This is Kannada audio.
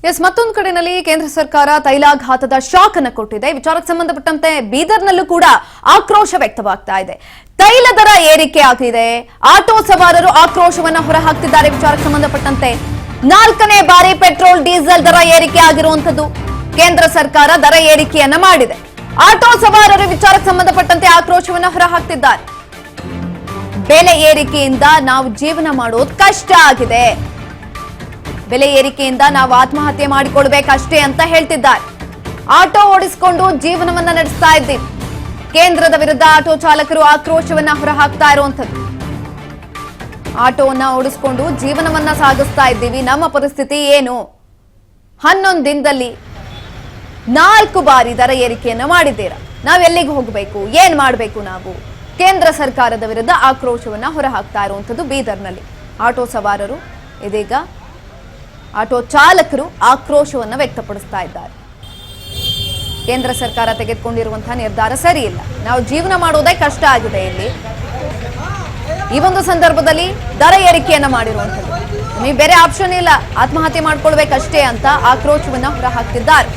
ಎಸ್ ಮತ್ತೊಂದು ಕಡೆಯಲ್ಲಿ ಕೇಂದ್ರ ಸರ್ಕಾರ ತೈಲಾಘಾತದ ಶಾಕ್ ಅನ್ನು ಕೊಟ್ಟಿದೆ. ವಿಚಾರಕ್ಕೆ ಸಂಬಂಧಪಟ್ಟಂತೆ ಬೀದರ್ನಲ್ಲೂ ಕೂಡ ಆಕ್ರೋಶ ವ್ಯಕ್ತವಾಗ್ತಾ ಇದೆ. ತೈಲ ದರ ಏರಿಕೆ ಆಗಿದೆ, ಆಟೋ ಸವಾರರು ಆಕ್ರೋಶವನ್ನ ಹೊರಹಾಕ್ತಿದ್ದಾರೆ. ವಿಚಾರಕ್ಕೆ ಸಂಬಂಧಪಟ್ಟಂತೆ 4ನೇ ಬಾರಿ ಪೆಟ್ರೋಲ್ ಡೀಸೆಲ್ ದರ ಏರಿಕೆ ಆಗಿರುವಂತದ್ದು. ಕೇಂದ್ರ ಸರ್ಕಾರ ದರ ಏರಿಕೆಯನ್ನ ಮಾಡಿದೆ. ಆಟೋ ಸವಾರರು ವಿಚಾರಕ್ಕೆ ಸಂಬಂಧಪಟ್ಟಂತೆ ಆಕ್ರೋಶವನ್ನ ಹೊರಹಾಕ್ತಿದ್ದಾರೆ. ಬೆಲೆ ಏರಿಕೆಯಿಂದ ನಾವು ಜೀವನ ಮಾಡೋದು ಕಷ್ಟ ಆಗಿದೆ, ಬೆಲೆ ಏರಿಕೆಯಿಂದ ನಾವು ಆತ್ಮಹತ್ಯೆ ಮಾಡಿಕೊಳ್ಬೇಕಷ್ಟೇ ಅಂತ ಹೇಳ್ತಿದ್ದಾರೆ. ಆಟೋ ಓಡಿಸಿಕೊಂಡು ಜೀವನವನ್ನ ನಡೆಸ್ತಾ ಇದ್ದೀವಿ. ಕೇಂದ್ರದ ವಿರುದ್ಧ ಆಟೋ ಚಾಲಕರು ಆಕ್ರೋಶವನ್ನ ಹೊರಹಾಕ್ತಾ ಇರುವಂತದ್ದು. ಆಟೋವನ್ನ ಓಡಿಸಿಕೊಂಡು ಜೀವನವನ್ನ ಸಾಗಿಸ್ತಾ ಇದ್ದೀವಿ, ನಮ್ಮ ಪರಿಸ್ಥಿತಿ ಏನು? 11 ದಿನದಲ್ಲಿ 4 ಬಾರಿ ದರ ಏರಿಕೆಯನ್ನ ಮಾಡಿದ್ದೀರಾ, ನಾವೆಲ್ಲಿಗೆ ಹೋಗಬೇಕು, ಏನ್ ಮಾಡಬೇಕು ನಾವು? ಕೇಂದ್ರ ಸರ್ಕಾರದ ವಿರುದ್ಧ ಆಕ್ರೋಶವನ್ನ ಹೊರಹಾಕ್ತಾ ಇರುವಂತದ್ದು ಬೀದರ್ನಲ್ಲಿ. ಆಟೋ ಸವಾರರು ಇದೀಗ ಆಟೋ ಚಾಲಕರು ಆಕ್ರೋಶವನ್ನ ವ್ಯಕ್ತಪಡಿಸ್ತಾ ಇದ್ದಾರೆ. ಕೇಂದ್ರ ಸರ್ಕಾರ ತೆಗೆದುಕೊಂಡಿರುವಂತಹ ನಿರ್ಧಾರ ಸರಿ ಇಲ್ಲ, ನಾವು ಜೀವನ ಮಾಡೋದೇ ಕಷ್ಟ ಆಗಿದೆ. ಇಲ್ಲಿ ಈ ಒಂದು ಸಂದರ್ಭದಲ್ಲಿ ದರ ಏರಿಕೆಯನ್ನ ಮಾಡಿರುವಂತದ್ದು, ನಿಮಗೆ ಬೇರೆ ಆಪ್ಷನ್ ಇಲ್ಲ, ಆತ್ಮಹತ್ಯೆ ಮಾಡ್ಕೊಳ್ಬೇಕಷ್ಟೇ ಅಂತ ಆಕ್ರೋಶವನ್ನ ಹೊರಹಾಕ್ತಿದ್ದಾರೆ.